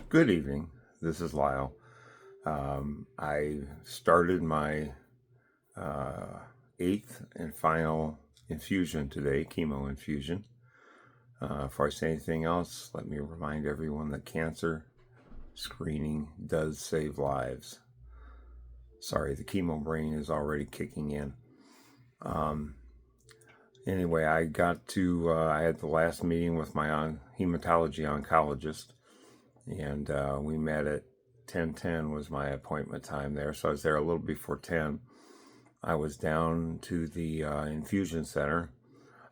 Good evening. This is Lyle. I started my eighth and final infusion today, chemo infusion. Before I say anything else, let me remind everyone that cancer screening does save lives. Sorry, the chemo brain is already kicking in. Anyway, I had the last meeting with my hematology oncologist, and we met at 10:10 was my appointment time there. So I was there a little before 10. I was down to the infusion center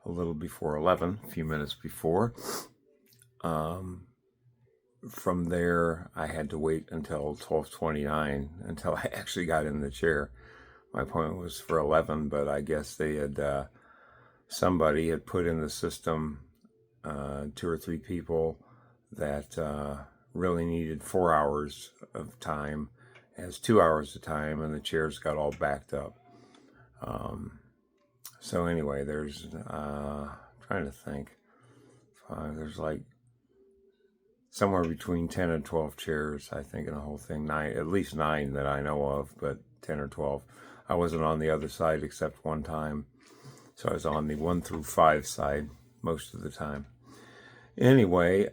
a little before 11, a few minutes before. From there, I had to wait until 12:29 until I actually got in the chair. My appointment was for 11, but I guess they had somebody had put in the system 2 or 3 people that really needed 4 hours of time as 2 hours of time, and the chairs got all backed up. So anyway, there's trying to think. There's like somewhere between 10 and 12 chairs, I think, in the whole thing. At least 9 that I know of, but 10 or 12. I wasn't on the other side except one time, so I was on the 1 through 5 side most of the time. Anyway,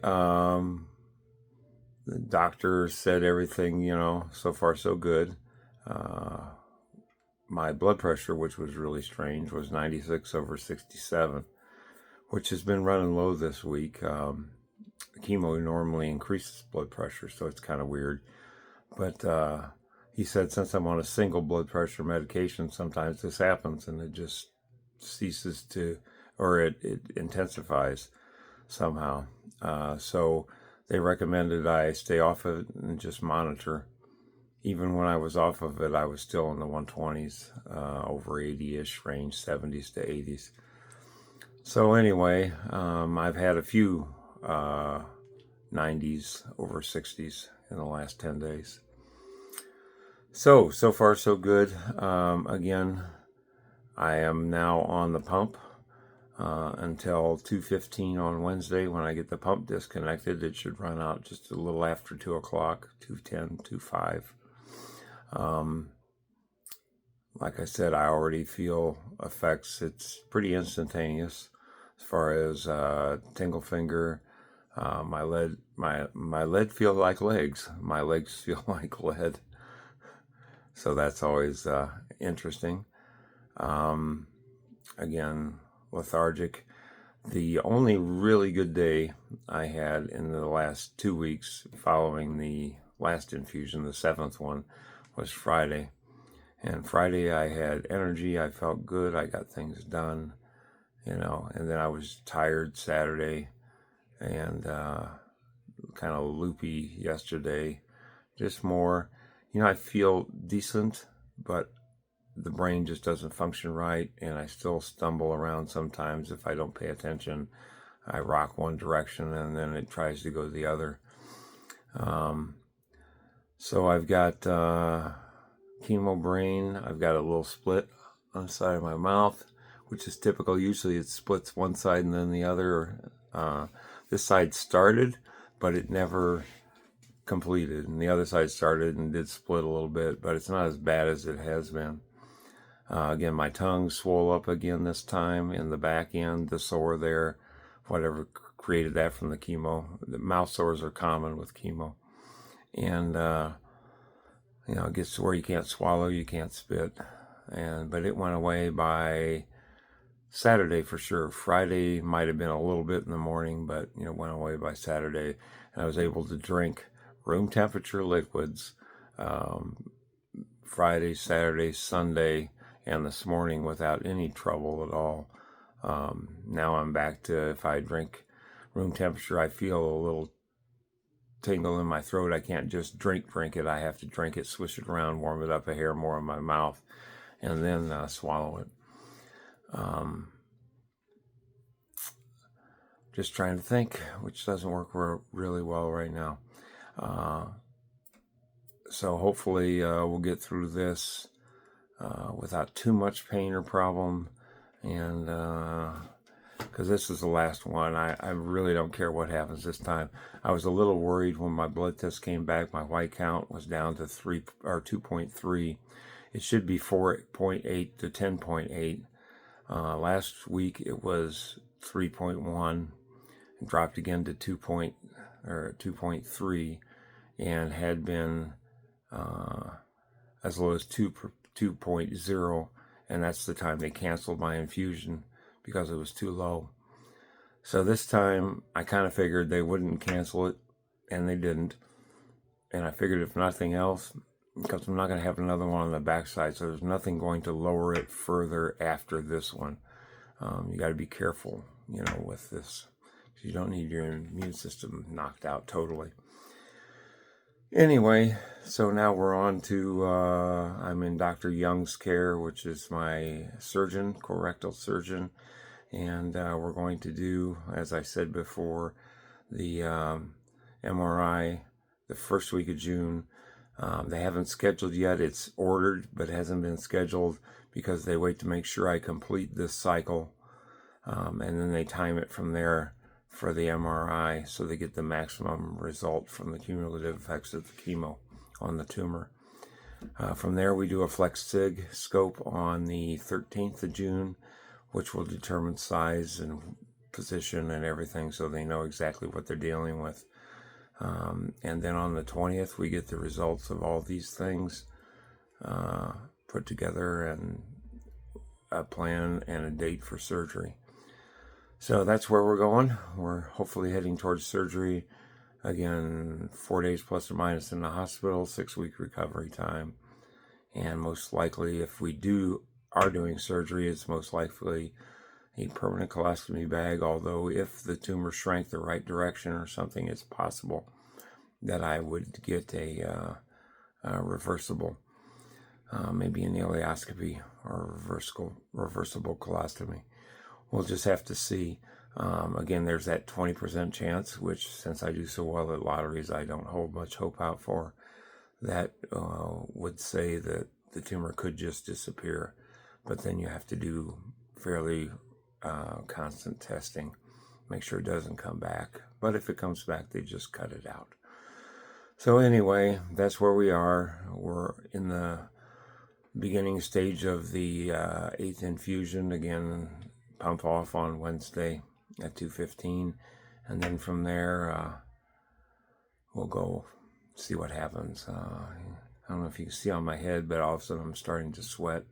the doctor said everything, so far so good. My blood pressure, which was really strange, was 96/67, which has been running low this week. Chemo normally increases blood pressure, so it's kind of weird. But he said since I'm on a single blood pressure medication, sometimes this happens and it just ceases to, or it intensifies somehow. So they recommended I stay off of it and just monitor. Even when I was off of it, I was still in the 120s, over 80-ish range, 70s to 80s. So anyway, I've had a few 90s, over 60s in the last 10 days. So far so good. Again, I am now on the pump until 2:15 on Wednesday. When I get the pump disconnected, it should run out just a little after 2 o'clock, 2:10, 2:05. Like I said, I already feel effects. It's pretty instantaneous as far as tingle finger. My lead feel like legs. My legs feel like lead. So that's always interesting. Again, lethargic. The only really good day I had in the last 2 weeks following the last infusion, the 7th one, was Friday. And Friday I had energy, I felt good, I got things done, and then I was tired Saturday and kind of loopy yesterday. Just more, I feel decent, but the brain just doesn't function right, and I still stumble around sometimes if I don't pay attention. I rock one direction and then it tries to go the other. So I've got chemo brain. I've got a little split on the side of my mouth, which is typical. Usually it splits one side and then the other. This side started, but it never completed. And the other side started and did split a little bit, but it's not as bad as it has been. Again, my tongue swole up again this time in the back end, the sore there, whatever created that from the chemo. The mouth sores are common with chemo. And, it gets to where you can't swallow, you can't spit. But it went away by Saturday for sure. Friday might have been a little bit in the morning, but, it went away by Saturday. And I was able to drink room temperature liquids Friday, Saturday, Sunday, and this morning without any trouble at all. Now I'm back to, if I drink room temperature, I feel a little tingle in my throat. I can't just drink it. I have to drink it, swish it around, warm it up a hair more in my mouth, and then swallow it. Just trying to think, which doesn't work really well right now. So hopefully we'll get through this without too much pain or problem, and because this is the last one. I really don't care what happens this time. I was a little worried when my blood test came back. My white count was down to 2.3. It should be 4.8 to 10.8. Last week it was 3.1, and dropped again to 2.3, and had been as low as 2.0, and that's the time they canceled my infusion because it was too low. So this time I kind of figured they wouldn't cancel it, and they didn't. And I figured if nothing else, because I'm not going to have another one on the backside, so there's nothing going to lower it further after this one. You got to be careful, with this. You don't need your immune system knocked out totally. Anyway, so now we're on to, I'm in Dr. Young's care, which is my surgeon, colorectal surgeon. And we're going to do, as I said before, the MRI the first week of June. They haven't scheduled yet. It's ordered, but it hasn't been scheduled because they wait to make sure I complete this cycle. And then they time it from there for the MRI so they get the maximum result from the cumulative effects of the chemo on the tumor. From there, we do a flex sig scope on the 13th of June, which will determine size and position and everything so they know exactly what they're dealing with. And then on the 20th, we get the results of all these things put together and a plan and a date for surgery. So that's where we're going. We're hopefully heading towards surgery. Again, 4 days plus or minus in the hospital, 6-week recovery time. And most likely, if we are doing surgery, it's most likely a permanent colostomy bag, although if the tumor shrank the right direction or something, it's possible that I would get a reversible, maybe an ileoscopy or reversible colostomy. We'll just have to see. Again, there's that 20% chance, which since I do so well at lotteries, I don't hold much hope out for. That would say that the tumor could just disappear, but then you have to do fairly constant testing, make sure it doesn't come back. But if it comes back, they just cut it out. So anyway, that's where we are. We're in the beginning stage of the 8th infusion. Again, pump off on Wednesday at 2:15, and then from there we'll go see what happens. I don't know if you can see on my head, but all of a sudden I'm starting to sweat.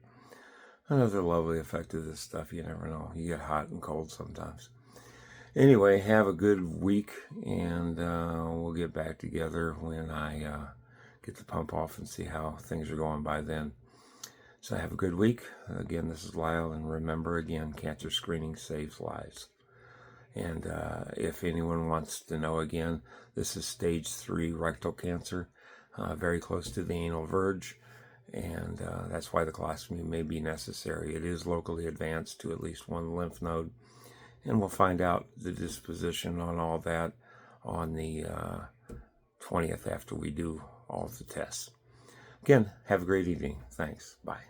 Another lovely effect of this stuff. You never know. You get hot and cold sometimes. Anyway, have a good week, and we'll get back together when I get the pump off and see how things are going by then. So have a good week. Again, this is Lyle, and remember, again, cancer screening saves lives. And if anyone wants to know again, this is stage 3 rectal cancer, very close to the anal verge. And that's why the colostomy may be necessary. It is locally advanced to at least one lymph node. And we'll find out the disposition on all that on the 20th after we do all of the tests. Again, have a great evening. Thanks. Bye.